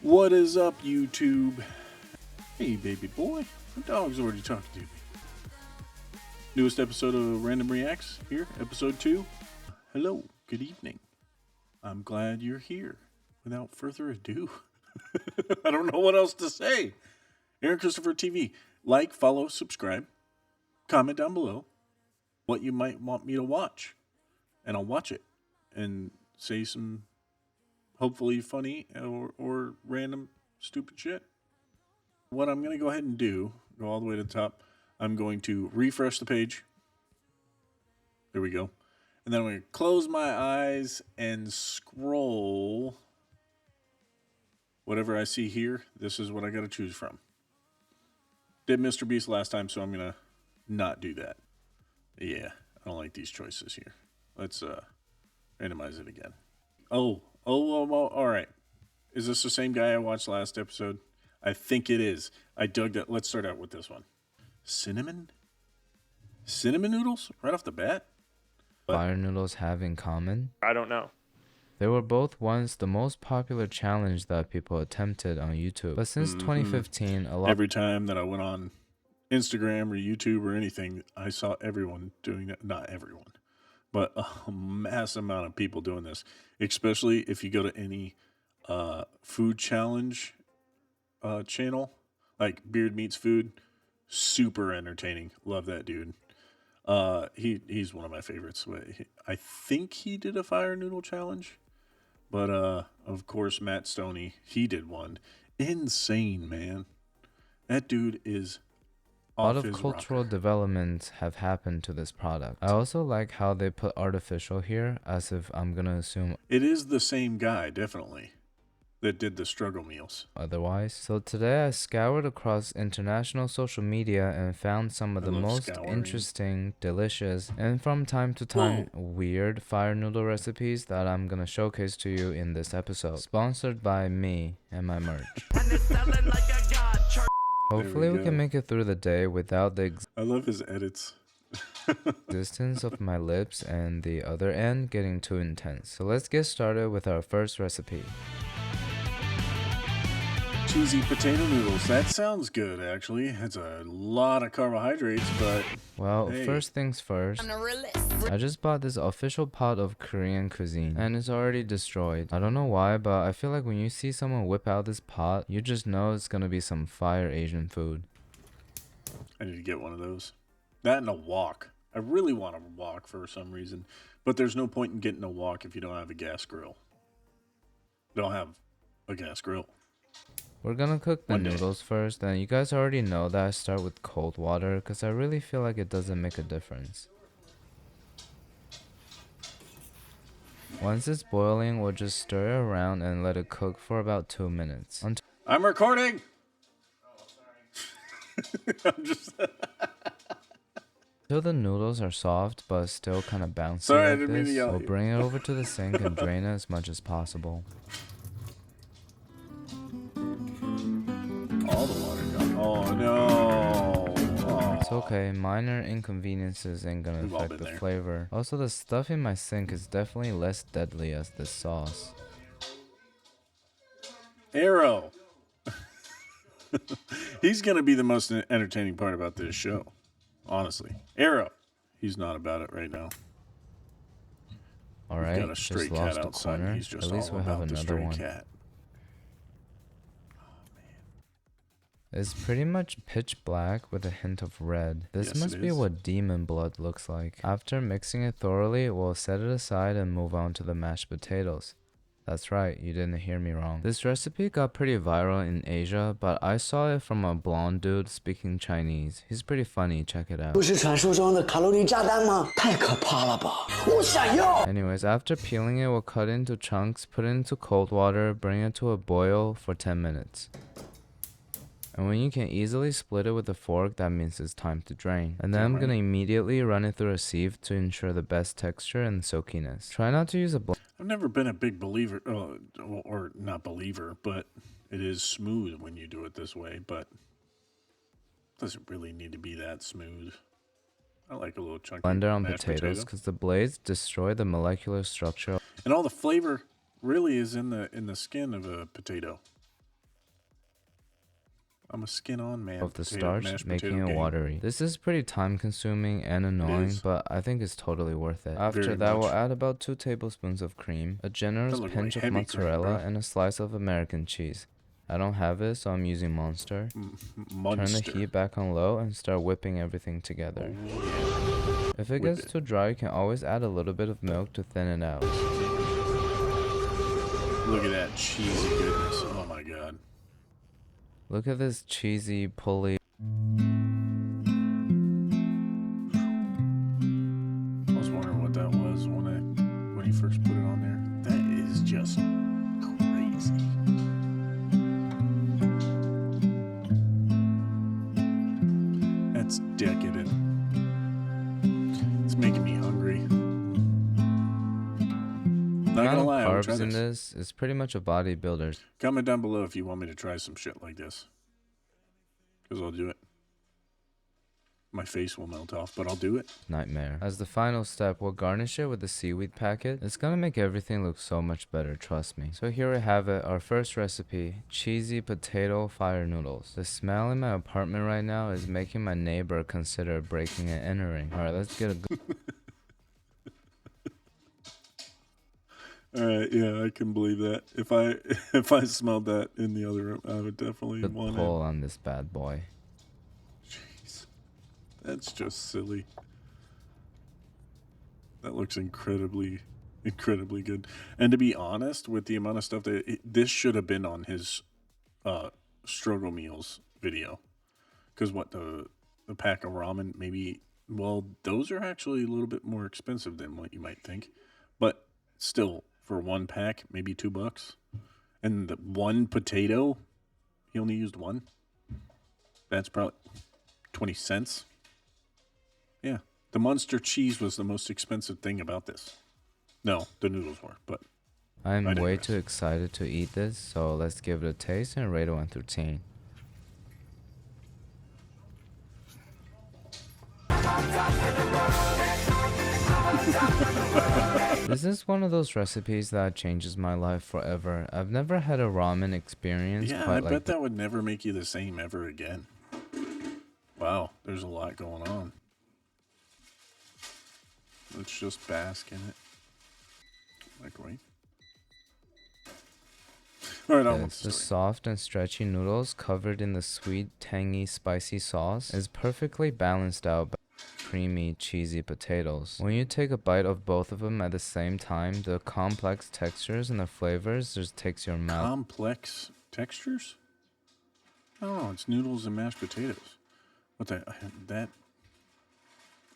What is up, YouTube? Hey, baby boy. My dog's already talking to me. Newest episode of Random Reacts here, episode 2. Hello, good evening. I'm glad you're here. Without further ado, I don't know what else to say. Aaron Chistopher TV. Like, follow, subscribe. Comment down below what you might want me to watch. And I'll watch it and say some hopefully funny or random stupid shit. What I'm going to go ahead and do, go all the way to the top, I'm going to refresh the page. There we go. And then I'm going to close my eyes and scroll. Whatever I see here, this is what I got to choose from. Did Mr. Beast last time, so I'm going to not do that. Yeah, I don't like these choices here. Let's randomize it again. Oh, all right. Is this the same guy I watched last episode? I think it is. I dug that. Let's start out with this one. Cinnamon? Cinnamon noodles? Right off the bat? Fire noodles have in common? I don't know. They were both once the most popular challenge that people attempted on YouTube. But since 2015, Every time that I went on Instagram or YouTube or anything, I saw everyone doing that. Not everyone, but a mass amount of people doing this. Especially if you go to any food challenge channel, like Beard Meats Food. Super entertaining. Love that dude. He's one of my favorites. I think he did a fire noodle challenge. But, of course, Matt Stoney, he did one. Insane, man. That dude is a lot off of his cultural rocker. developments have happened to this product. I also like how they put artificial here, as if I'm gonna assume It is the same guy, definitely, that did the struggle meals. otherwise. So today I scoured across international social media and found some of I the love most scouring. interesting, delicious, and from time to time weird fire noodle recipes that I'm gonna showcase to you in this episode. Sponsored by me and my merch. Hopefully we go. can make it through the day without the I love his edits. existence of my lips and the other end getting too intense. So let's get started with our first recipe. Cheesy potato noodles. That sounds good, actually. It's a lot of carbohydrates, but Well, hey. first things first, I just bought this official pot of Korean cuisine and it's already destroyed. I don't know why, but I feel like when you see someone whip out this pot, you just know it's gonna be some fire Asian food. I need to get one of those. That and a wok. I really want a wok for some reason, but there's no point in getting a wok if you don't have a gas grill. Don't have a gas grill. We're gonna cook the One day. noodles first, and you guys already know that I start with cold water because I really feel like it doesn't make a difference. Once it's boiling, we'll just stir it around and let it cook for about 2 minutes. I'm recording. I'm just Until the noodles are soft but still kind of bouncy Sorry, I like didn't mean to this, yell at we'll you. bring it over to the sink and drain it as much as possible. all the water gone. Oh no. Oh. It's okay, minor inconveniences ain't gonna We've all affect been the there. flavor. Also, the stuff in my sink is definitely less deadly as this sauce. Arrow. He's gonna be the most entertaining part about this show. Honestly. Arrow. He's not about it right now. Alright, Got a stray just cat lost a outside. corner. He's just At least all we'll have about the another stray one. cat. It's pretty much pitch black with a hint of red. This Yes, must it be is. what demon blood looks like. After mixing it thoroughly, we'll set it aside and move on to the mashed potatoes. That's right, you didn't hear me wrong. This recipe got pretty viral in Asia, but I saw it from a blonde dude speaking Chinese. He's pretty funny, check it out. 不是传说中的卡路里炸弹吗？太可怕了吧！我想要。 Anyways, after peeling it, we'll cut it into chunks, put it into cold water, bring it to a boil for 10 minutes. And when you can easily split it with a fork, that means it's time to drain. And then I'm gonna immediately run it through a sieve to ensure the best texture and soakiness. Try not to use a I've never been a big believer, or not believer, but it is smooth when you do it this way, but it doesn't really need to be that smooth. I like a little chunky blender on mashed potatoes because the blades destroy the molecular structure And all the flavor really is in the skin of a potato. I'm a skin-on man. of the Potato, starch, mashed making potato it gang. watery. This is pretty time consuming and annoying, is. but I think it's totally worth it. After Very that, we'll much. add about 2 tablespoons of cream, a generous That look pinch like of heavy cream, mozzarella, bro. and a slice of American cheese. I don't have it, so I'm using Monster. Turn the heat back on low and start whipping everything together. If it Whip gets it. too dry, you can always add a little bit of milk to thin it out. Look at that cheesy goodness. Oh my god. Look at this cheesy, pulley. I was wondering what that was when he first put it on there. That is just crazy. That's decadent. It's making me hungry. The Not amount gonna of lie, I would try carbs in this. this is pretty much a bodybuilder's. Comment down below if you want me to try some shit like this. Because I'll do it. My face will melt off, but I'll do it. Nightmare. As the final step, we'll garnish it with the seaweed packet. It's gonna make everything look so much better, trust me. So here we have it, our first recipe, cheesy potato fire noodles. The smell in my apartment right now is making my neighbor consider breaking and entering. Alright, let's get a good Alright, yeah, I can believe that. If I smelled that in the other room, I would definitely want pull on this bad boy. Jeez. That's just silly. That looks incredibly good. And to be honest, with the amount of stuff this should have been on his struggle meals video. Because what the pack of ramen, maybe, well, those are actually a little bit more expensive than what you might think. But still, for one pack, maybe $2. And the one potato, he only used one. That's probably 20 cents. Yeah. The Munster cheese was the most expensive thing about this. No, the noodles were, but I'm I way digress. too excited to eat this, so let's give it a taste and rate it 1 through 10. This is one of those recipes that changes my life forever. I've never had a ramen experience Yeah, quite I like bet that would never make you the same ever again. Wow, there's a lot going on. Let's just bask in it. Microwave. Alright, on with this. the The story. soft and stretchy noodles covered in the sweet, tangy, spicy sauce is perfectly balanced out by creamy, cheesy potatoes. When you take a bite of both of them at the same time, the complex textures and the flavors just takes your mouth. Complex textures? Oh, it's noodles and mashed potatoes. What that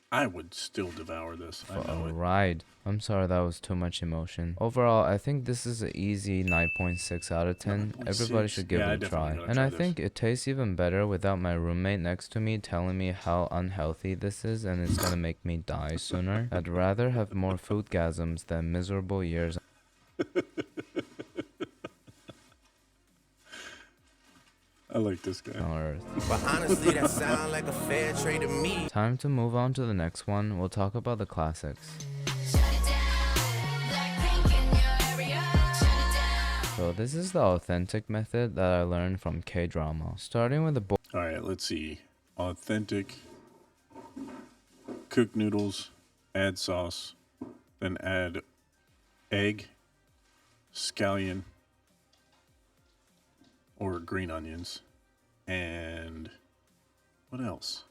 I would still devour this. I know it. Ride. I'm sorry, that was too much emotion. Overall, I think this is an easy 9.6 out of 10. 9.6. Everybody should give Yeah, I it a definitely try. gotta And try I this. think it tastes even better without my roommate next to me telling me how unhealthy this is and it's gonna make me die sooner. I'd rather have more foodgasms than miserable years I like this guy. on Earth. But honestly, that sound like a fair trade to me. Time to move on to the next one. We'll talk about the classics. So this is the authentic method that I learned from K-drama. Starting with the boil. Alright, let's see. Authentic cooked noodles, add sauce, then add egg, scallion, or green onions, and what else?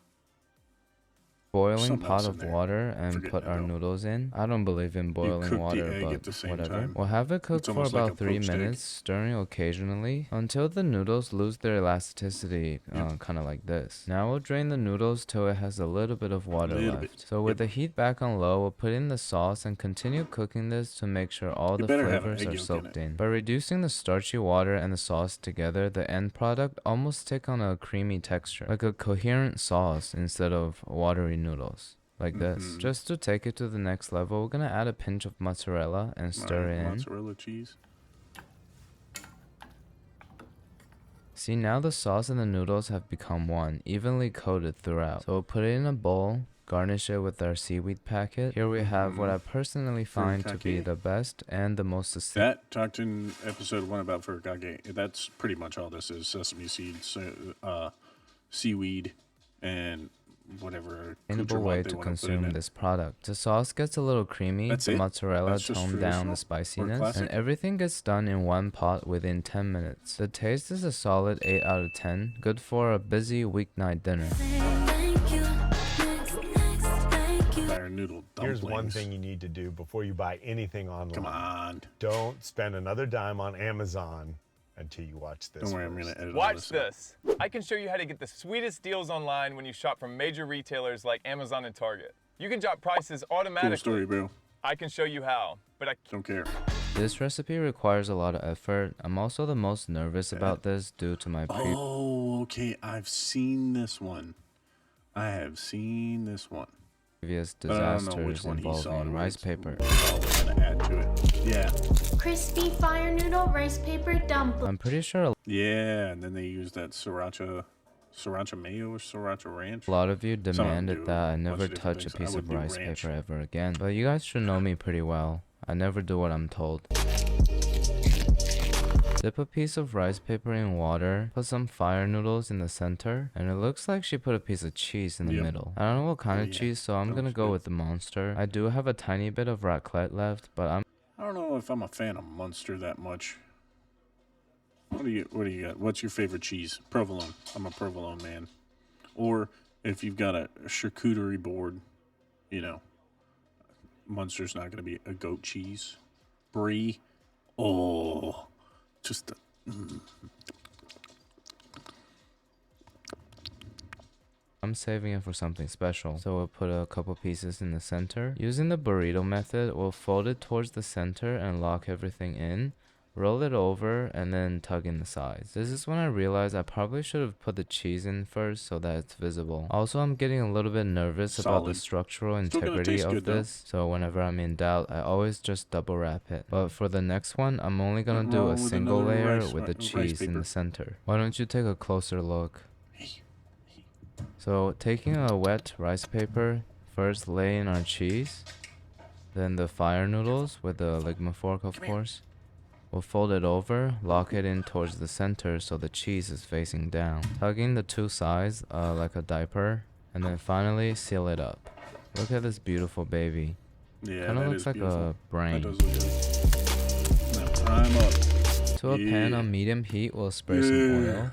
Boiling Something pot else in of there. water and Forgetting put it our though. noodles in. I don't believe in boiling cook the water, egg but at the same whatever. time. We'll have it cook It's for almost like about a 3 poached egg. minutes, stirring occasionally until the noodles lose their elasticity, kind of like this. Now we'll drain the noodles till it has a little bit of water Little left. bit. So with Yep. the heat back on low, we'll put in the sauce and continue cooking this to make sure all You the better have an flavors egg are yolk in soaked it. in. By reducing the starchy water and the sauce together, the end product almost take on a creamy texture, like a coherent sauce instead of watery noodles. Like this. Just to take it to the next level, we're gonna add a pinch of mozzarella and stir Alright, it in. mozzarella cheese. See, now the sauce and the noodles have become one, evenly coated throughout. So we'll put it in a bowl, garnish it with our seaweed packet. Here we have what I personally find to be the best and the most sustainable. That talked in episode 1 about furikake. That's pretty much all this is: sesame seeds, seaweed, and whatever Way to consume this product. The sauce gets a little creamy, the mozzarella toned down the spiciness, and everything gets done in one pot within 10 minutes. The taste is a solid 8 out of 10, good for a busy weeknight dinner. Noodle dumplings. Here's one thing you need to do before you buy anything online. Come on. Don't spend another dime on Amazon until you watch this. Don't worry, I'm going to edit all Watch this. I can show you how to get the sweetest deals online when you shop from major retailers like Amazon and Target. You can drop prices automatically. Cool story, bro. I can show you how, but I don't care. This recipe requires a lot of effort. I'm also the most nervous about this due to my Oh, okay. I've seen this one. I have seen this one. Previous disasters involving rice paper. Gonna add to it. Yeah. Crispy fire noodle rice paper dumpling. I'm pretty sure. Yeah, and then they use that sriracha mayo or sriracha ranch. A lot of you demanded that I never touch a piece of rice paper ever again. But you guys should know me pretty well. I never do what I'm told. Dip a piece of rice paper in water, put some fire noodles in the center, and it looks like she put a piece of cheese in the middle. I don't know what kind of cheese, so I'm gonna go with the Monster. I do have a tiny bit of raclette left, but I don't know if I'm a fan of Munster that much. What do you got? What's your favorite cheese? Provolone. I'm a provolone man. Or if you've got a charcuterie board, you know, Munster's not gonna be a goat cheese. Brie. Oh. Just I'm saving it for something special. So we'll put a couple pieces in the center. Using the burrito method, we'll fold it towards the center and lock everything in. Roll it over and then tug in the sides. This is when I realized I probably should have put the cheese in first so that it's visible. Also, I'm getting a little bit nervous about the structural integrity of this. So whenever I'm in doubt, I always just double wrap it. But for the next one, I'm only gonna do a single layer with the cheese in the center. Why don't you take a closer look? So taking a wet rice paper, first lay in our cheese, then the fire noodles with the ligma fork, of course. We'll fold it over, lock it in towards the center so the cheese is facing down. Tugging the two sides like a diaper, and then finally seal it up. Look at this beautiful baby. Yeah, kind of looks like a brain. That does look good. Now prime up. To a pan on medium heat, we'll spray some oil.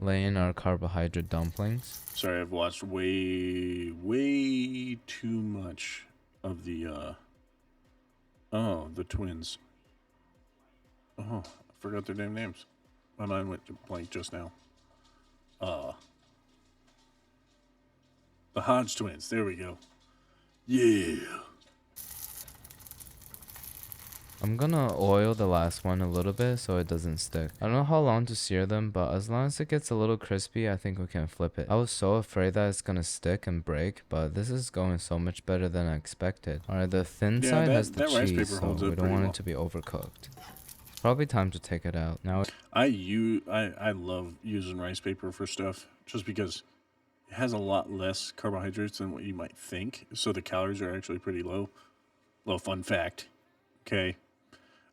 Lay in our carbohydrate dumplings. Sorry, I've watched way too much of the twins. Oh, I forgot their damn names. My mind went blank just now. The Hodge twins. There we go. Yeah. I'm gonna oil the last one a little bit so it doesn't stick. I don't know how long to sear them, but as long as it gets a little crispy, I think we can flip it. I was so afraid that it's gonna stick and break, but this is going so much better than I expected. Alright, the thin side has the cheese, so we don't want it to be overcooked. Probably time to take it out. Now I love using rice paper for stuff just because it has a lot less carbohydrates than what you might think. So the calories are actually pretty low. Little fun fact. Okay.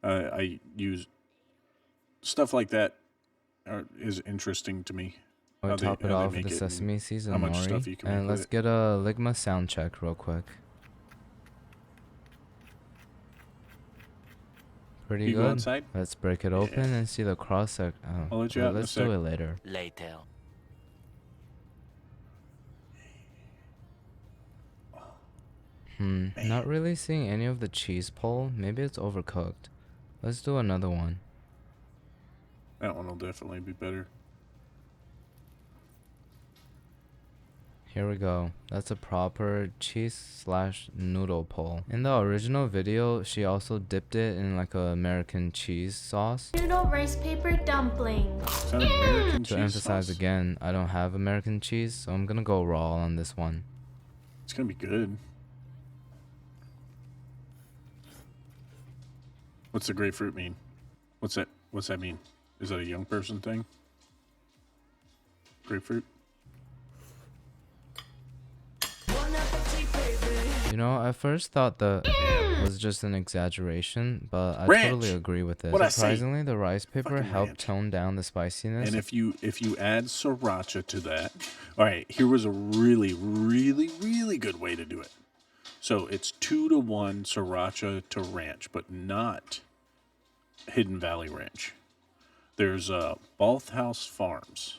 I use stuff like that is interesting to me. I'll top it off with the sesame seeds and nori. And let's get a ligma sound check real quick. Pretty good. Outside? Let's break it open and see the cross section. I'll let you out in a let's sec. do it later. Not really seeing any of the cheese pull. Maybe it's overcooked. Let's do another one. That one will definitely be better. Here we go. That's a proper cheese/noodle pull. In the original video, she also dipped it in like a American cheese sauce. Noodle rice paper dumpling. Is that American cheese To emphasize sauce? again, I don't have American cheese, so I'm gonna go raw on this one. It's gonna be good. What's the grapefruit mean? What's that mean? Is that a young person thing? Grapefruit? You know, I first thought the was just an exaggeration, but I Ranch. totally agree with it. What'd I say? Surprisingly, the rice paper Fucking helped ranch. tone down the spiciness. And if you add sriracha to that, all right, here was a really, really, really good way to do it. So it's 2-to-1 sriracha to ranch, but not Hidden Valley Ranch. There's Balthouse Farms.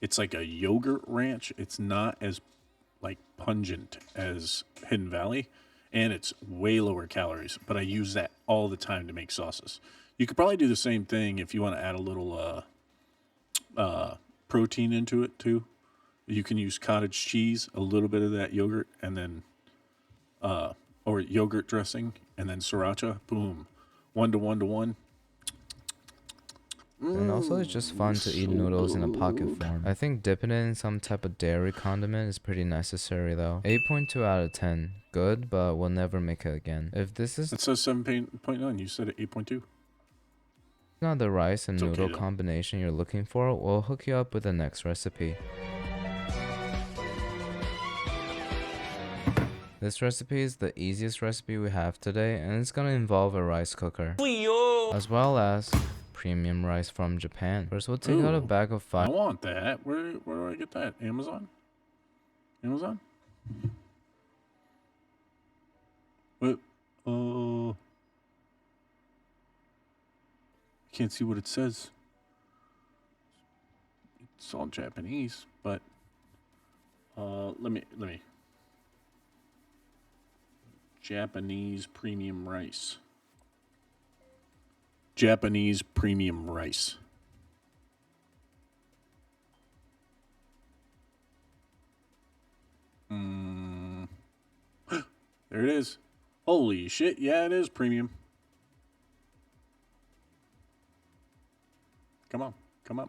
It's like a yogurt ranch. It's not as like pungent as Hidden Valley, and it's way lower calories. But I use that all the time to make sauces. You could probably do the same thing if you want to add a little protein into it too. You can use cottage cheese, a little bit of that yogurt, and then or yogurt dressing, and then sriracha. Boom, 1-to-1-to-1. And also, it's just fun to eat noodles in a pocket form. I think dipping it in some type of dairy condiment is pretty necessary though. 8.2 out of 10. Good, but we'll never make it again. If this is It says 7.9. You said 8.2. not the rice and It's okay, noodle though. combination you're looking for, we'll hook you up with the next recipe. This recipe is the easiest recipe we have today, and it's gonna involve a rice cooker, as well as premium rice from Japan. First, we'll take out a Ooh, bag of I 5 want that. Where do I get that? Amazon? Amazon? What? Can't see what it says. It's all Japanese, but let me. Japanese premium rice. Japanese premium rice. There it is. Holy shit, yeah, it is premium. Come on, come up.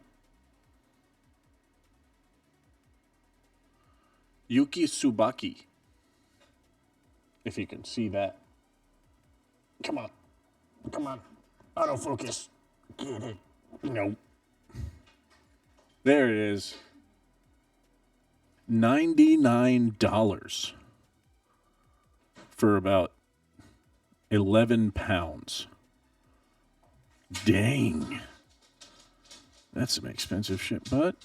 Yuki Tsubaki. If you can see that. Come on. Come on. Autofocus. Get it. Nope. There it is. $99 for about 11 pounds. Dang. That's some expensive shit, but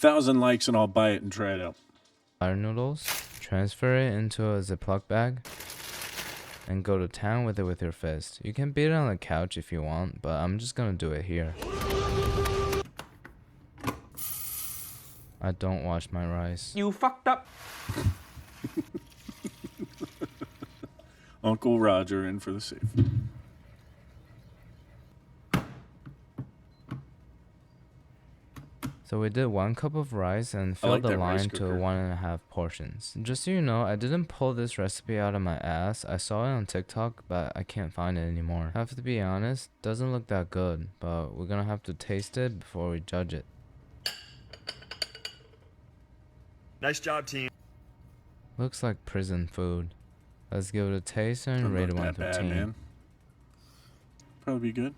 1,000 likes and I'll buy it and try it out. fire noodles, transfer it into a Ziploc bag, and go to town with it with your fist. You can beat it on the couch if you want, but I'm just gonna do it here. I don't wash my rice. You fucked up. Uncle Roger in for the safe. So we did 1 cup of rice and I filled like the that rice line to cooker. 1.5 portions. Just so you know, I didn't pull this recipe out of my ass. I saw it on TikTok, but I can't find it anymore. I have to be honest, doesn't look that good, but we're gonna have to taste it before we judge it. Nice job, team. Looks like prison food. Let's give it a taste and Doesn't rate it look 1 that through bad, 10. man. Probably be good.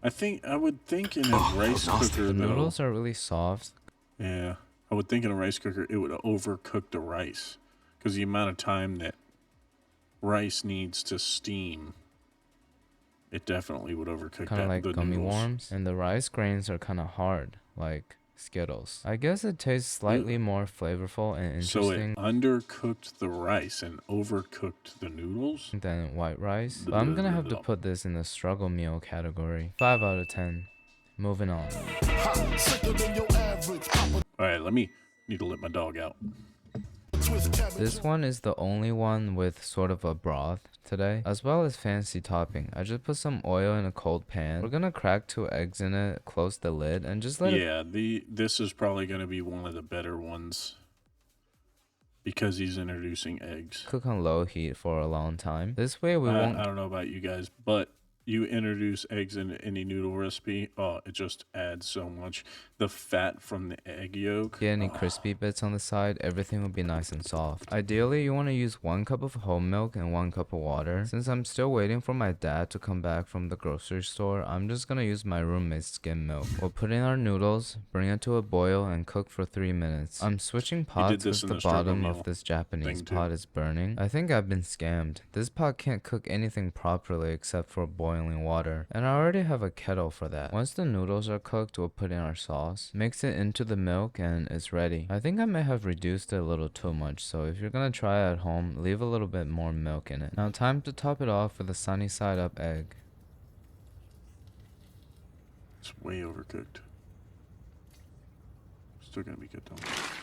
I would think in a rice cooker The though. noodles are really soft. Yeah, I would think in a rice cooker it would overcook the rice because the amount of time that rice needs to steam, it definitely would overcook Kind of like the gummy noodles. worms. And the rice grains are kind of hard, like Skittles. I guess it tastes slightly more flavorful and So it interesting undercooked the rice and overcooked the noodles. than white rice. But I'm gonna have to put this in the struggle meal category. 5 out of 10. Moving on. All right, need to let my dog out. This one is the only one with sort of a broth today, as well as fancy topping. I just put some oil in a cold pan. We're gonna crack 2 eggs in it, close the lid, and just let it Yeah, this is probably going to be one of the better ones because he's introducing eggs. cook on low heat for a long time. This way we I won't don't know about you guys, but you introduce eggs into any noodle recipe, oh, it just adds so much. The fat from the egg yolk. Get any crispy bits on the side, everything will be nice and soft. Ideally, you want to use 1 cup of whole milk and 1 cup of water. Since I'm still waiting for my dad to come back from the grocery store, I'm just gonna use my roommate's skim milk. We'll put in our noodles, bring it to a boil, and cook for 3 minutes. I'm switching pots because the bottom of this Japanese pot is burning. I think I've been scammed. This pot can't cook anything properly except for boiling water, and I already have a kettle for that. Once the noodles are cooked, we'll put in our sauce, mix it into the milk, and it's ready. I think I may have reduced it a little too much, so if you're gonna try it at home, leave a little bit more milk in it. Now time to top it off with a sunny side up egg. It's way overcooked. Still gonna be good though.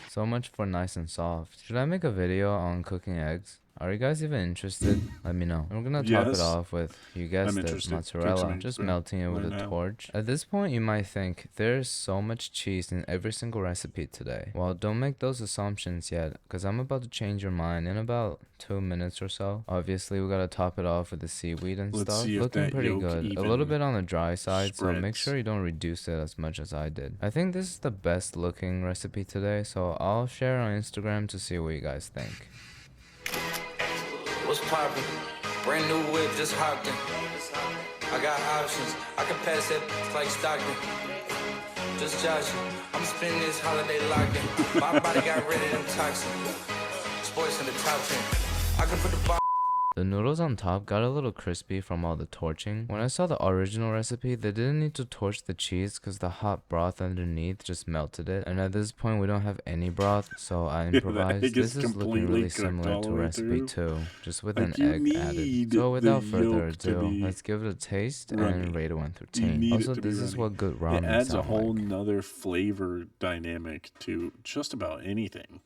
So much for nice and soft. Should I make a video on cooking eggs? Are you guys even interested? Let me know. I'm gonna top it off with, you guessed it, mozzarella. Just melting it with a torch. At this point, you might think, there's so much cheese in every single recipe today. Well, don't make those assumptions yet, because I'm about to change your mind in about 2 minutes or so. Obviously, we gotta top it off with the seaweed and stuff. Looking pretty good. A little bit on the dry side, so make sure you don't reduce it as much as I did. I think this is the best looking recipe today, so I'll share it on Instagram to see what you guys think. What's poppin'? Brand new whip, just hopped in. I got options. I can pass that like Stockton. Just joshing. I'm spending this holiday locked in. My body got rid of them toxins. Sports in the top 10. I can put the The noodles on top got a little crispy from all the torching. When I saw the original recipe, they didn't need to torch the cheese because the hot broth underneath just melted it. And at this point, we don't have any broth, so I improvised. This is looking really similar to recipe 2, just with an egg added. So without further ado, let's give it a taste and rate it 1 through 10. Also, this is what good ramen sounds like. It adds a whole nother flavor dynamic to just about anything.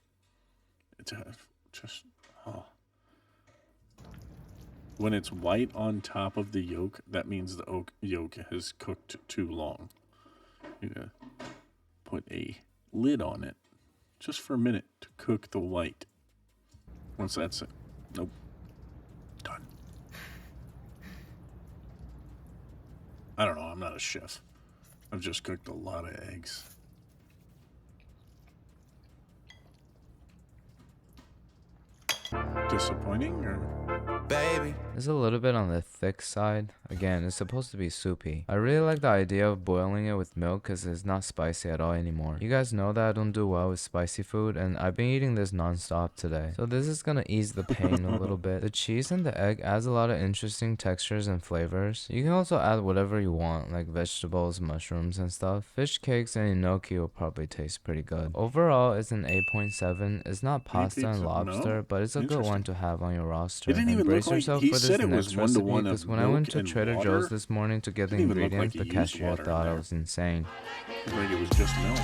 It's just, oh. When it's white on top of the yolk, that means the yolk has cooked too long. You gotta put a lid on it just for a minute to cook the white. Once that's it, nope, done. I don't know, I'm not a chef. I've just cooked a lot of eggs. Disappointing or? baby. It's a little bit on the thick side. Again, it's supposed to be soupy. I really like the idea of boiling it with milk because it's not spicy at all anymore. You guys know that I don't do well with spicy food, and I've been eating this non-stop today. So this is gonna ease the pain a little bit. The cheese and the egg adds a lot of interesting textures and flavors. You can also add whatever you want, like vegetables, mushrooms, and stuff. Fish cakes and gnocchi will probably taste pretty good. Overall, it's an 8.7. It's not pasta and lobster, but it's a good one to have on your roster. And brace yourself for this next recipe, because when I went to Trader Joe's this morning to get the ingredients, the cashier thought I was insane. Like it was just milk.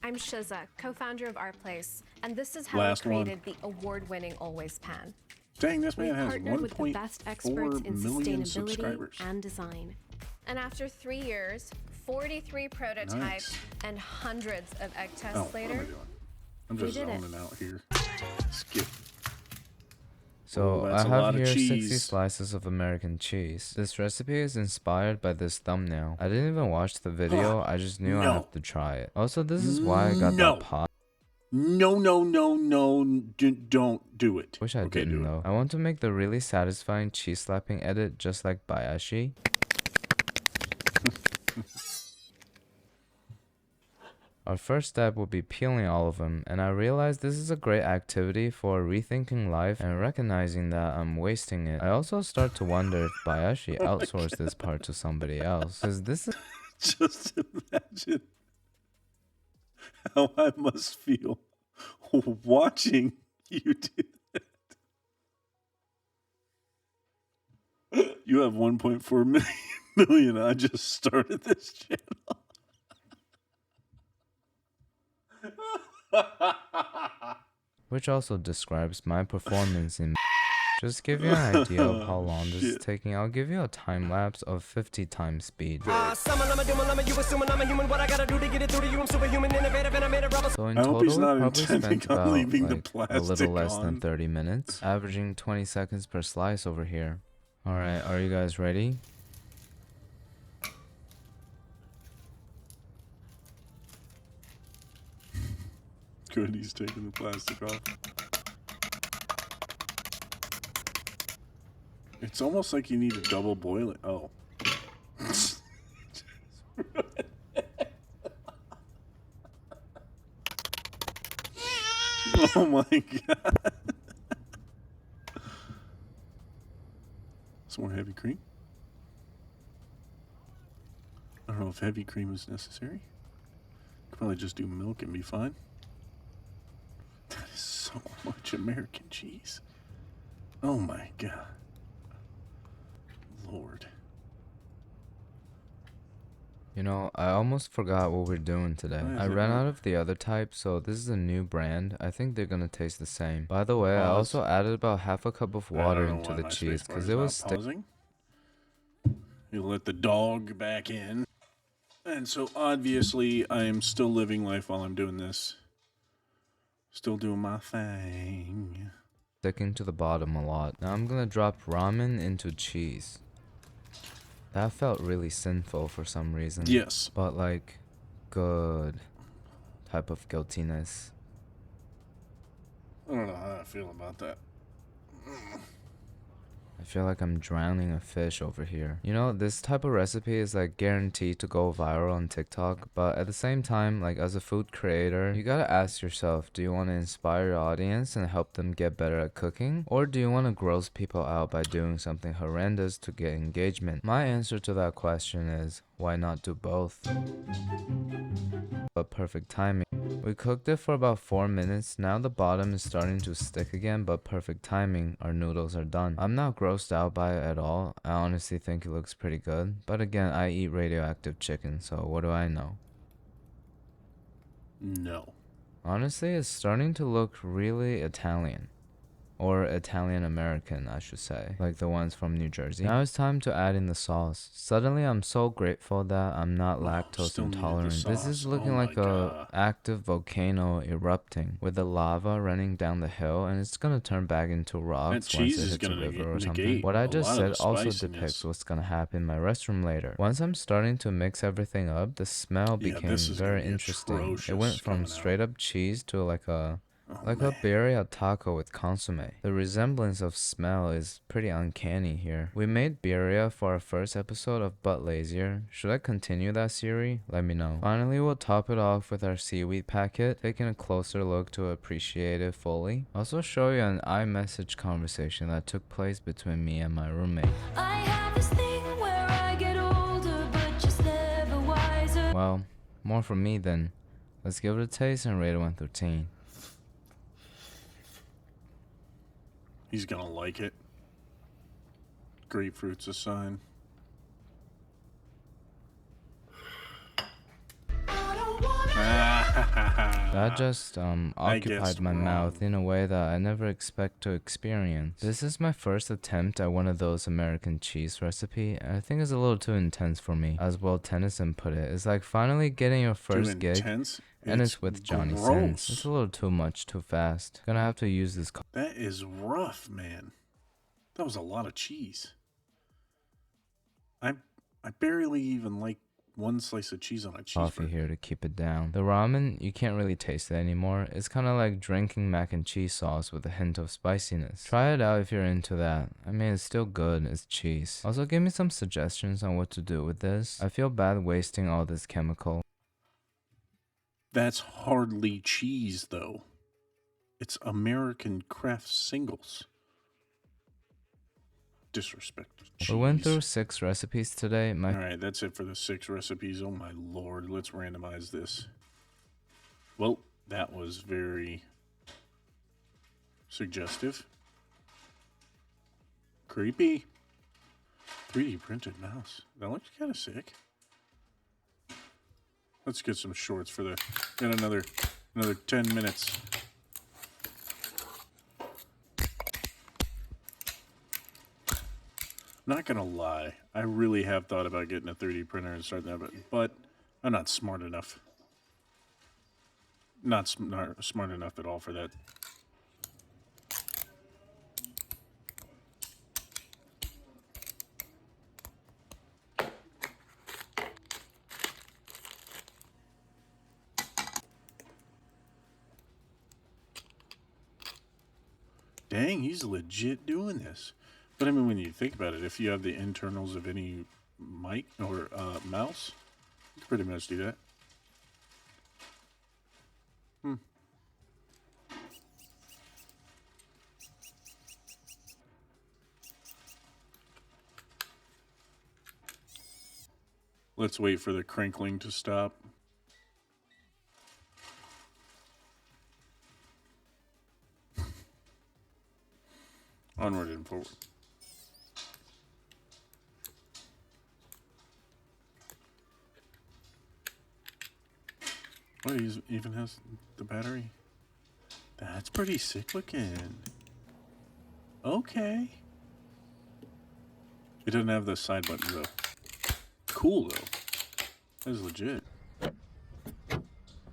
I'm Shiza, co-founder of Our Place, and this is how I created the award-winning Always Pan. Dang, this man We has partnered with the best experts in 1.4 million sustainability subscribers. and design. And after 3 years, 43 prototypes, and hundreds of egg tests Oh, what am I later, doing? I'm just did it. zoning out here. Skip. So that's I a lot have of here 60 cheese. slices of American cheese. This recipe is inspired by this thumbnail. I didn't even watch the video, I just knew I have to try it. Also, this is why I got that pot. No, don't do it. Wish I didn't though. I want to make the really satisfying cheese slapping edit just like Bayashi. Our first step would be peeling all of them, and I realized this is a great activity for rethinking life and recognizing that I'm wasting it. I also start to wonder if Bayashi outsourced this part to somebody else, because this is Just imagine how I must feel watching you do that. You have 1.4 million. I just started this channel. which also describes my performance in just give you an idea of how long this is taking. I'll give you a time lapse of 50 times speed. So in total, we probably spent about like, a little less than 30 minutes, averaging 20 seconds per slice over here. Alright, are you guys ready? good. He's taking the plastic off. It's almost like you need to double boil it. Oh. Oh my god. Some more heavy cream. I don't know if heavy cream is necessary. Could probably just do milk and be fine. That is so much American cheese. Oh my god. Lord. You know, I almost forgot what we're doing today. Why is I it ran not? out of the other type, so this is a new brand. I think they're gonna taste the same. By the way, I Pause. also added about half a cup of water I don't know into why the my cheese spacebar because is it not was sticky. pausing. You let the dog back in. And so obviously I am still living life while I'm doing this. Still doing my thing. Sticking to the bottom a lot. Now I'm gonna drop ramen into cheese. That felt really sinful for some reason. Yes. But like, good type of guiltiness. I don't know how I feel about that. I feel like I'm drowning a fish over here. You know, this type of recipe is like guaranteed to go viral on TikTok, but at the same time, like as a food creator, you gotta ask yourself, do you want to inspire your audience and help them get better at cooking? Or do you want to gross people out by doing something horrendous to get engagement? My answer to that question is, why not do both? But perfect timing. We cooked it for about 4 minutes. Now the bottom is starting to stick again, but perfect timing. Our noodles are done. I'm not grossed out by it at all. I honestly think it looks pretty good. But again, I eat radioactive chicken, so what do I know? No. Honestly, it's starting to look really Italian. Or Italian American, I should say, like the ones from New Jersey. Now it's time to add in the sauce. Suddenly I'm so grateful that I'm not lactose still needed the intolerant. This is sauce. looking Oh like my a God. active volcano erupting with the lava running down the hill, and it's gonna turn back into rocks once cheese it is hits a gonna river or negate something. What I a just lot of said the also spiciness. depicts what's gonna happen in my restroom later. Once I'm starting to mix everything up, the smell Yeah, became this is gonna very be interesting. It atrocious went from coming out. straight up cheese to like a Oh, a man. birria taco with consomme. The resemblance of smell is pretty uncanny here. We made birria for our first episode of But Lazier. Should I continue that series? Let me know. Finally, we'll top it off with our seaweed packet, taking a closer look to appreciate it fully. Also show you an iMessage conversation that took place between me and my roommate. I have this thing where I get older, but just never wiser. Well, more from me then. Let's give it a taste and rate it 1 through 10. He's gonna like it. Grapefruit's a sign. That just occupied guessed my wrong. mouth in a way that I never expect to experience. This is my first attempt at one of those American cheese recipe, and I think it's a little too intense for me. As Will Tennyson put it, it's like finally getting your first Too gig, intense? and it's with Johnny Sins. gross. It's a little too much, too fast. Gonna have to use this That is rough, man. That was a lot of cheese. I barely even like one slice of cheese on a coffee cheeseburger. here to keep it down. The ramen, you can't really taste it anymore. It's kind of like drinking mac and cheese sauce with a hint of spiciness. Try it out if you're into that. I mean, it's still good. It's cheese. Also, give me some suggestions on what to do with this. I feel bad wasting all this chemical. That's hardly cheese, though. It's American craft singles. Disrespect. We went through 6 recipes today. All right, that's it for the 6 recipes. Oh my lord, let's randomize this. Well, that was very suggestive. Creepy. 3D printed mouse. That looks kind of sick. Let's get some shorts for the. Got another 10 minutes. Not gonna lie, I really have thought about getting a 3D printer and starting that, but I'm not smart enough. Not smart enough at all for that. dang, he's legit doing this. But I mean, when you think about it, if you have the internals of any mic or mouse, you can pretty much do that. Let's wait for the crinkling to stop. Onward and forward. Oh, he even has the battery. That's pretty sick looking. Okay. It doesn't have the side buttons though. Cool though. That is legit.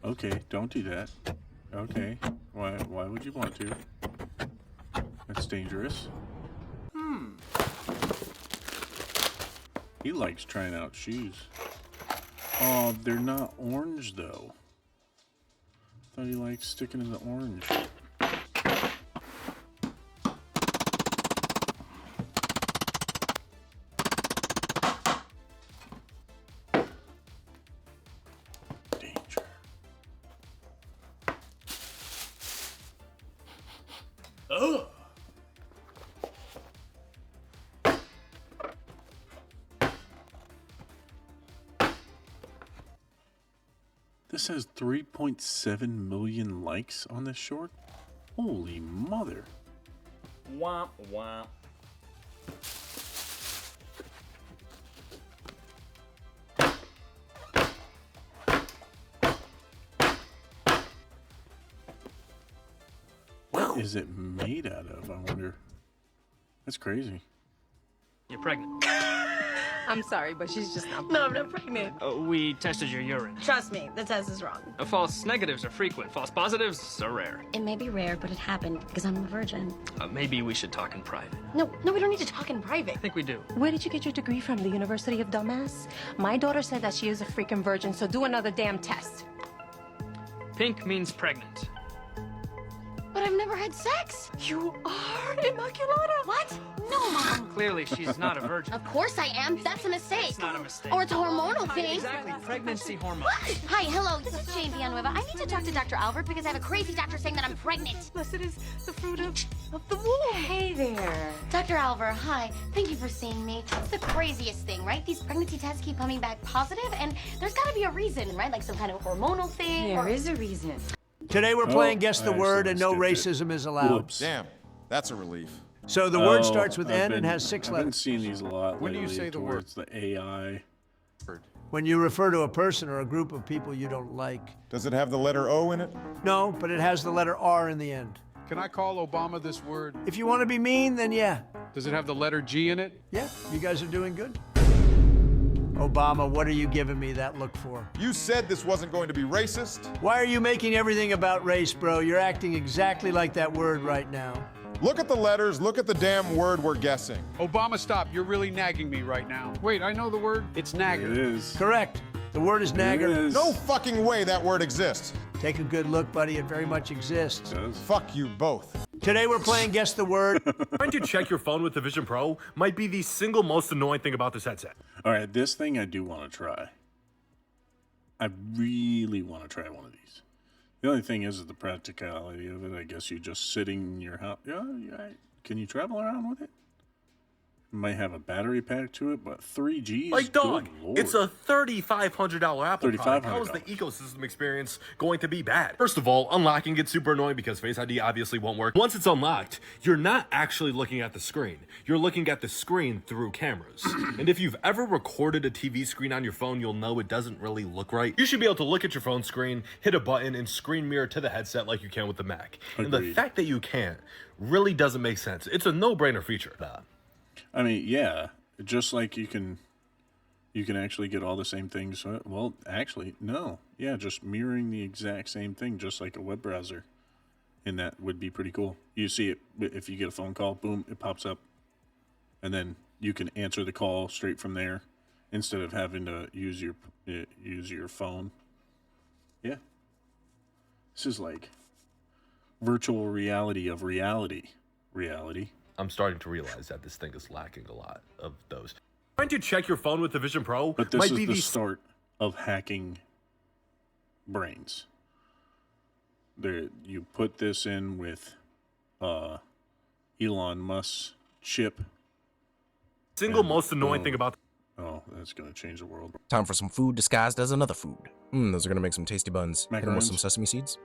Okay, don't do that. Okay. Why would you want to? That's dangerous. He likes trying out shoes. Oh, they're not orange though. I thought he liked sticking in the orange. Danger. Ugh. This has 3.7 million likes on this short. Holy mother. Womp womp. What is it made out of, I wonder? That's crazy. You're pregnant. I'm sorry, but she's just not. No, I'm not pregnant. We tested your urine. Trust me, the test is wrong. False negatives are frequent. False positives are rare. It may be rare, but it happened because I'm a virgin. Maybe we should talk in private. No, we don't need to talk in private. I think we do. Where did you get your degree from? The University of Dumbass? My daughter said that she is a freaking virgin, so do another damn test. Pink means pregnant. But I've never had sex. You are Immaculata. What? No, Mom. Clearly, she's not a virgin. Of course I am. That's a mistake. It's not a mistake. Or it's a hormonal thing. Exactly. Pregnancy hormones. What? Hi, hello. This is Jane Villanueva. I need to talk to Dr. Albert because I have a crazy doctor saying that I'm pregnant. Blessed is the fruit of the womb. Hey there. Dr. Albert, hi. Thank you for seeing me. It's the craziest thing, right? These pregnancy tests keep coming back positive, and there's got to be a reason, right? Like some kind of hormonal thing. There is a reason. Today we're playing Guess the Word, and no racism is allowed. Whoops. Damn, that's a relief. So the word starts with N and has 6 I've letters. been seeing these a lot When do you lately say the word? towards the AI. When you refer to a person or a group of people you don't like. Does it have the letter O in it? No, but it has the letter R in the end. Can I call Obama this word? If you want to be mean, then yeah. Does it have the letter G in it? Yeah, you guys are doing good. Obama, what are you giving me that look for? You said this wasn't going to be racist. Why are you making everything about race, bro? You're acting exactly like that word right now. Look at the letters, look at the damn word we're guessing. Obama, stop. You're really nagging me right now. Wait, I know the word. It's nagger. It is. Correct. The word is nagger. It is. No fucking way that word exists. Take a good look, buddy. It very much exists. It does. Fuck you both. Today we're playing Guess the Word. Trying to check your phone with the Vision Pro might be the single most annoying thing about this headset. All right, this thing I do want to try. I really want to try one of these. The only thing is the practicality of it. I guess you're just sitting in your house. Yeah, can you travel around with it? Might have a battery pack to it, but 3G. Like, dog, it's a $3,500 Apple product. How is the $3,500. ecosystem experience going to be bad? First of all, unlocking gets super annoying because Face ID obviously won't work. Once it's unlocked, you're not actually looking at the screen. You're looking at the screen through cameras. And if you've ever recorded a TV screen on your phone, you'll know it doesn't really look right. You should be able to look at your phone screen, hit a button, and screen mirror to the headset like you can with the Mac. And the fact that you can't really doesn't make sense. It's a no-brainer feature. I mean, yeah, just like you can actually get all the same things. Well, actually, no. Yeah, just mirroring the exact same thing, just like a web browser. And that would be pretty cool. You see it, if you get a phone call, boom, it pops up. And then you can answer the call straight from there instead of having to use your phone. Yeah. This is like virtual reality of reality reality. I'm starting to realize that this thing is lacking a lot of those. Trying to check your phone with the Vision Pro But this might is be the start of hacking brains. There, you put this in with Elon Musk's chip. Single most annoying thing about. Oh, that's gonna change the world. Time for some food disguised as another food. Those are gonna make some tasty buns. Hit 'em with some sesame seeds.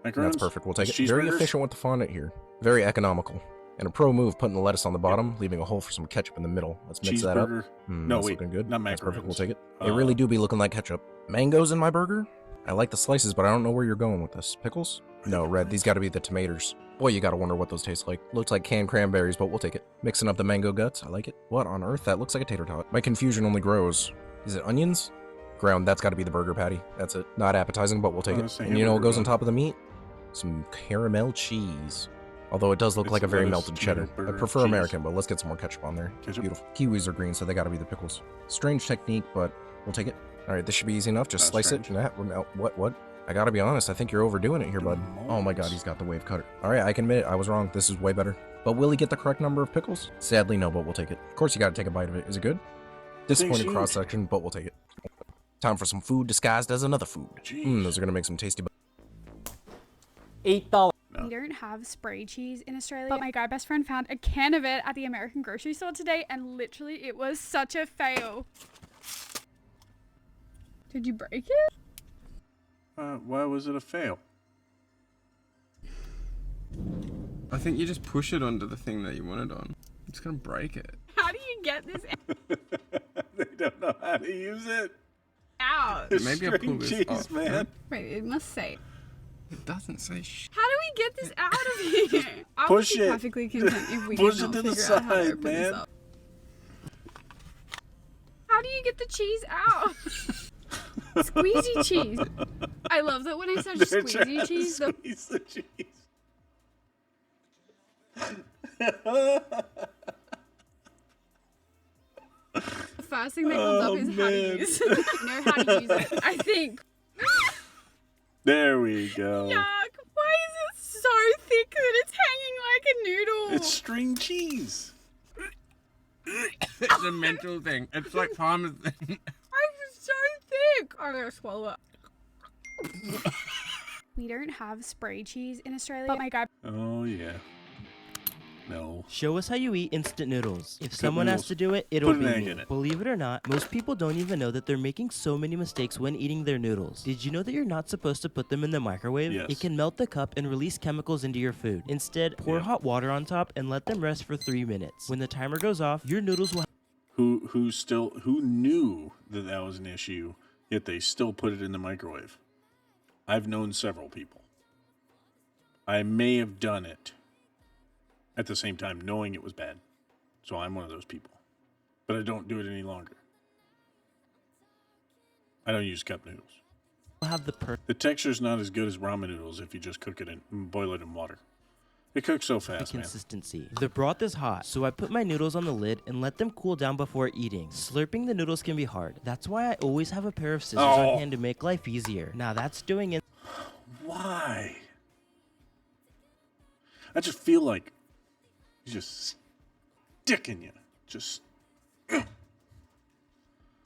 That's perfect. We'll take it. Very efficient with the fondant here. Very economical. And a pro move, putting the lettuce on the bottom, leaving a hole for some ketchup in the middle. Let's mix that up. No, that's wait, looking good. not That's perfect. We'll macarons. take it. They really do be looking like ketchup. Mangoes in my burger? I like the slices, but I don't know where you're going with this. Pickles? No, red. These got to be the tomatoes. Boy, you got to wonder what those taste like. Looks like canned cranberries, but we'll take it. Mixing up the mango guts. I like it. What on earth? That looks like a tater tot. My confusion only grows. Is it onions? Ground. That's got to be the burger patty. That's it. Not appetizing, but we'll take it. And you know what goes on top of the meat? Some caramel cheese. Although it does look like a very melted cheddar. I prefer American, but let's get some more ketchup on there. Beautiful. Kiwis are green, so they gotta be the pickles. Strange technique, but we'll take it. Alright, this should be easy enough. Just slice it. What? I gotta be honest, I think you're overdoing it here, bud. Oh my god, he's got the wave cutter. Alright, I can admit it, I was wrong. This is way better. But will he get the correct number of pickles? Sadly, no, but we'll take it. Of course, you gotta take a bite of it. Is it good? Disappointed cross-section, but we'll take it. Time for some food disguised as another food. Those are gonna make some tasty $8. We don't have spray cheese in Australia, but my guy best friend found a can of it at the American grocery store today, and literally it was such a fail. Did you break it? Why was it a fail? I think you just push it onto the thing that you want it on. It's gonna break it. How do you get this They don't know how to use it. out? Maybe I pull this cheese, off. man. Wait, it must say. It doesn't say shit. How do we get this out of here? I Push would be it. perfectly content if we Push could it not to the figure out how to side, open this man. up. How do you get the cheese out? Squeezy cheese. I love that when I search They're squeezy trying to cheese, squeeze the cheese. the first thing that comes up is how to use it. You know how to use it, I think. There we go. Yuck. Why is it so thick that it's hanging like a noodle? It's string cheese. It's a mental thing. It's like Parmesan. It's so thick. I'm gonna swallow it. We don't have spray cheese in Australia, but my guy. Oh yeah. No. Show us how you eat instant noodles. If Cup someone noodles. has to do it, it'll Put an be egg me. in it. Believe it or not, most people don't even know that they're making so many mistakes when eating their noodles. Did you know that you're not supposed to put them in the microwave? Yes. It can melt the cup and release chemicals into your food. Instead, pour hot water on top and let them rest for 3 minutes. When the timer goes off, your noodles will Who knew that that was an issue, yet they still put it in the microwave? I've known several people. I may have done it at the same time knowing it was bad. So I'm one of those people. But I don't do it any longer. I don't use cup noodles. have The texture's not as good as ramen noodles if you just cook it and boil it in water. It cooks so fast, man. consistency. The broth is hot, so I put my noodles on the lid and let them cool down before eating. Slurping the noodles can be hard. That's why I always have a pair of scissors on hand to make life easier. Now that's doing it. Why? I just feel like he's just sticking you. Just.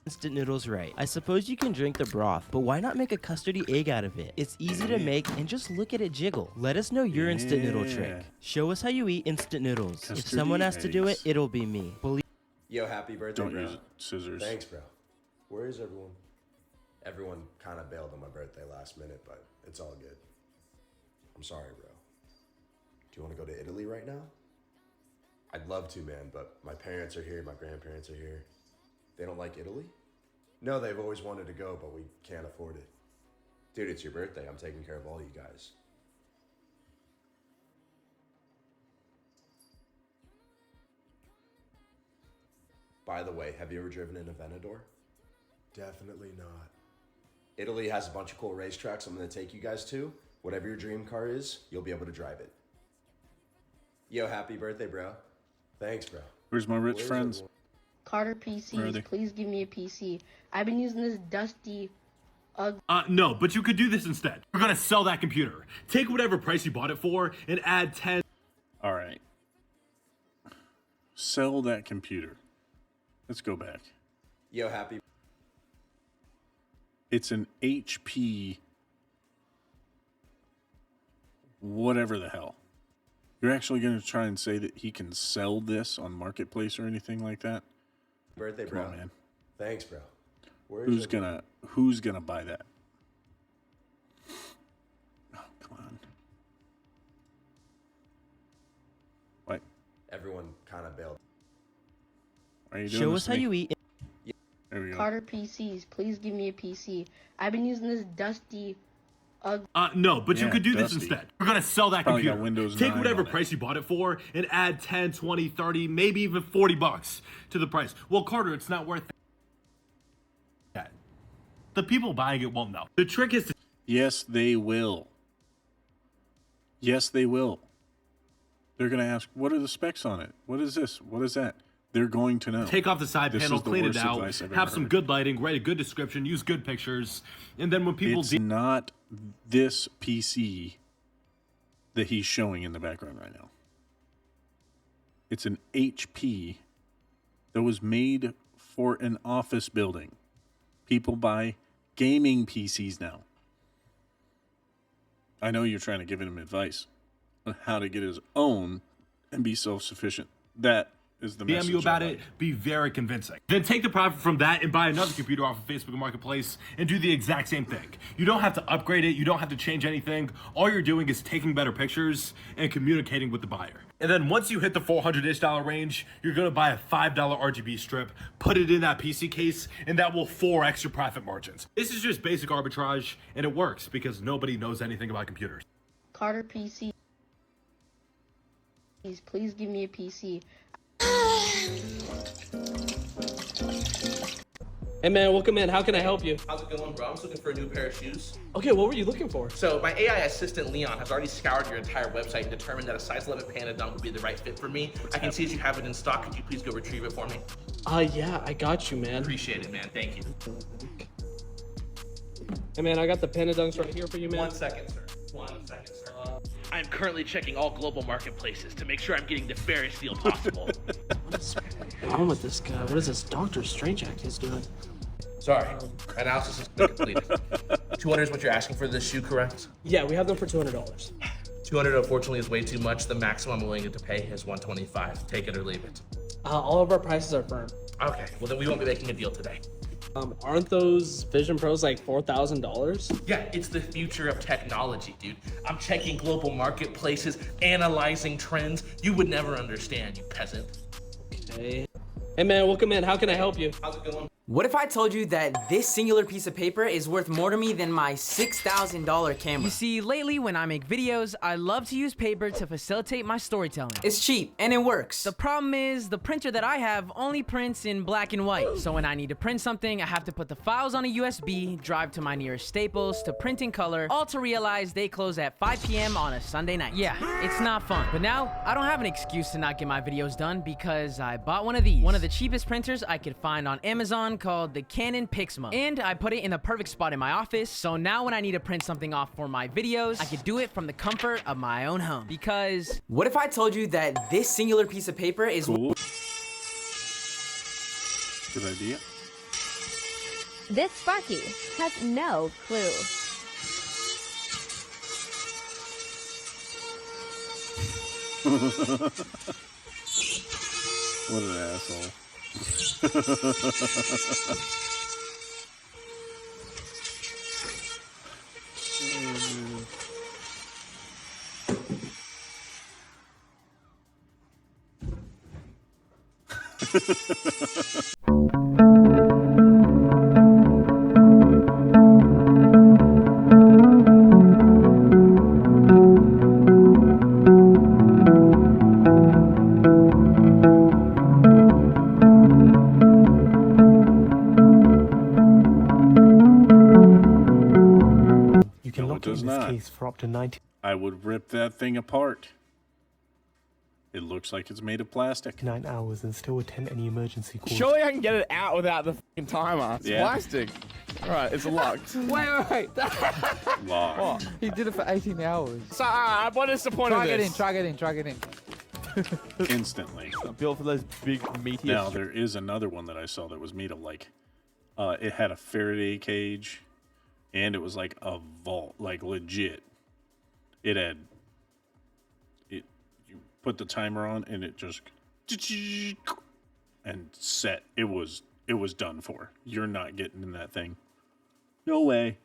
Instant noodles right. I suppose you can drink the broth, but why not make a custardy egg out of it? It's easy to make and just look at it jiggle. Let us know your instant noodle trick. Show us how you eat instant noodles. If someone has to do it, it'll be me. Yo, happy birthday, Don't bro. use scissors. Thanks, bro. Where is everyone? Everyone kind of bailed on my birthday last minute, but it's all good. I'm sorry, bro. Do you want to go to Italy right now? I'd love to, man, but my parents are here, my grandparents are here. They don't like Italy? No, they've always wanted to go, but we can't afford it. Dude, it's your birthday. I'm taking care of all you guys. By the way, have you ever driven in a Venador? Definitely not. Italy has a bunch of cool racetracks I'm going to take you guys to. Whatever your dream car is, you'll be able to drive it. Yo, happy birthday, bro. Thanks, bro. Where's my rich friends? everyone? Carter Where are PCs, they? please give me a PC. I've been using this dusty, No, but you could do this instead. We're gonna sell that computer. Take whatever price you bought it for and add 10. All right. sell that computer. Let's go back. Yo, happy. It's an HP, whatever the hell. You're actually going to try and say that he can sell this on Marketplace or anything like that? Birthday, Come bro. on, man. Thanks, bro. Who's gonna buy that? Oh, come on. What? Everyone kind of bailed. Are you doing Show this us how to me? you eat. There we go. Carter PCs, please give me a PC. I've been using this dusty, ugly. No, but you Yeah, could do Dusty. this instead. We're gonna sell that Probably got computer. Windows Take 9 whatever on it. price you bought it for and add 10, 20, 30, maybe even $40 to the price. Well, Carter, it's not worth that. The people buying it won't know. The trick is to Yes, they will. Yes, they will. They're going to ask, what are the specs on it? What is this? What is that? They're going to know. take off the side This panel, is the clean it worst out, advice I've have ever some heard. good lighting, write a good description, use good pictures, and then when people It's not this PC that he's showing in the background right now. It's an HP that was made for an office building. People buy gaming PCs now. I know you're trying to give him advice on how to get his own and be self-sufficient. That is the message. DM you about I it, like. be very convincing. Then take the profit from that and buy another computer off of Facebook Marketplace and do the exact same thing. You don't have to upgrade it. You don't have to change anything. All you're doing is taking better pictures and communicating with the buyer. And then once you hit the $400-ish range, you're going to buy a $5 RGB strip, put it in that PC case, and that will 4x your profit margins. This is just basic arbitrage, and it works because nobody knows anything about computers. Carter PC. Please give me a PC. Hey man, welcome in. How can I help you? How's it going, bro? I'm just looking for a new pair of shoes. Okay, what were you looking for? So my AI assistant, Leon, has already scoured your entire website and determined that a size 11 Panda Dunk would be the right fit for me. I can see that you have it in stock. Could you please go retrieve it for me? Yeah, I got you, man. Appreciate it, man. Thank you. Hey man, I got the Panda Dunks right here for you, man. 1 second, sir. 1 second, sir. I'm currently checking all global marketplaces to make sure I'm getting the fairest deal possible. What's wrong with this guy? What is this Doctor Strange act he's doing? Sorry, analysis is completed. 200 is what you're asking for this shoe, correct? Yeah, we have them for $200. 200 unfortunately is way too much. The maximum I'm willing to pay is 125. Take it or leave it. All of our prices are firm. Okay, well then we won't be making a deal today. Aren't those Vision Pros like $4,000? Yeah, it's the future of technology, dude. I'm checking global marketplaces, analyzing trends. You would never understand, you peasant. Okay. Hey man, welcome in. How can I help you? How's it going? What if I told you that this singular piece of paper is worth more to me than my $6,000 camera? You see, lately when I make videos, I love to use paper to facilitate my storytelling. It's cheap, and it works. The problem is, the printer that I have only prints in black and white. So when I need to print something, I have to put the files on a USB, drive to my nearest Staples to print in color, all to realize they close at 5 p.m. on a Sunday night. Yeah, it's not fun. But now, I don't have an excuse to not get my videos done because I bought one of these. One of the cheapest printers I could find on Amazon called the Canon Pixma. And I put it in the perfect spot in my office, so now when I need to print something off for my videos, I could do it from the comfort of my own home. Because... What if I told you that this singular piece of paper is... Cool. Good idea. This Sparky has no clue. What an asshole. You can lock it in this case for up to 90. I would rip that thing apart. It looks like it's made of plastic. 9 hours and still attend any emergency calls. Surely I can get it out without the fucking timer. It's Yeah. plastic. Alright, it's locked. Wait. Locked. What? He did it for 18 hours. So, what is the point of this? Try get in. Instantly. I'm built for those big meaty. Now, there is another one that I saw that was made of like, it had a Faraday cage, and it was like a vault, like legit. It had, you put the timer on, and it just, and set. It was done for. You're not getting in that thing. No way.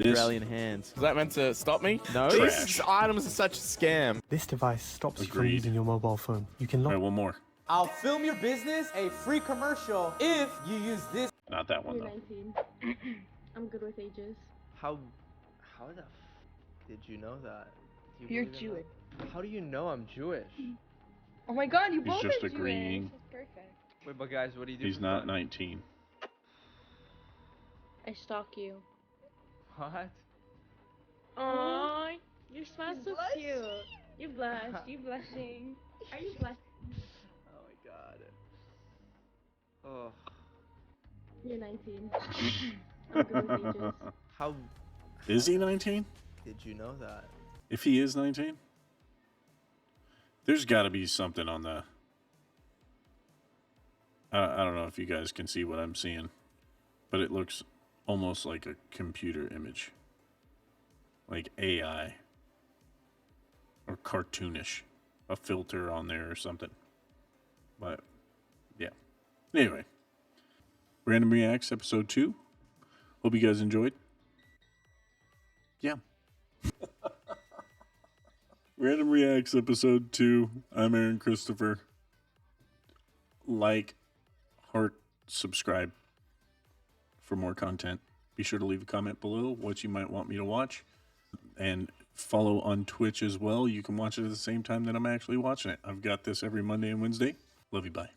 Australian hands. Is that meant to stop me? No. Trash. These items are such a scam. This device stops you from Agreed. using your mobile phone. You can lock. All right, one more. I'll film your business a free commercial if you use this. Not that one, You're though. 19. I'm good with ages. How the did you know that? Do you You're believe in Jewish. that? How do you know I'm Jewish? Oh my god, you He's both just are agreeing. Jewish. That's perfect. Wait, but guys, what do you do? He's for not fun? 19. I stalk you. What? Aww, you smile so cute. You blush. You blushing. Are you blushing? Oh my god. Oh. You're 19. I'm good with ages. How Is he 19? did you know that? If he is 19, there's got to be something on the. I don't know if you guys can see what I'm seeing, but it looks almost like a computer image, like AI or cartoonish, a filter on there or something. But yeah. Anyway, Random Reacts episode 2. Hope you guys enjoyed. Yeah. Random Reacts episode 2. I'm Aaron Christopher. Like, heart, subscribe for more content. Be sure to leave a comment below what you might want me to watch. And follow on Twitch as well. You can watch it at the same time that I'm actually watching it. I've got this every Monday and Wednesday. Love you, bye.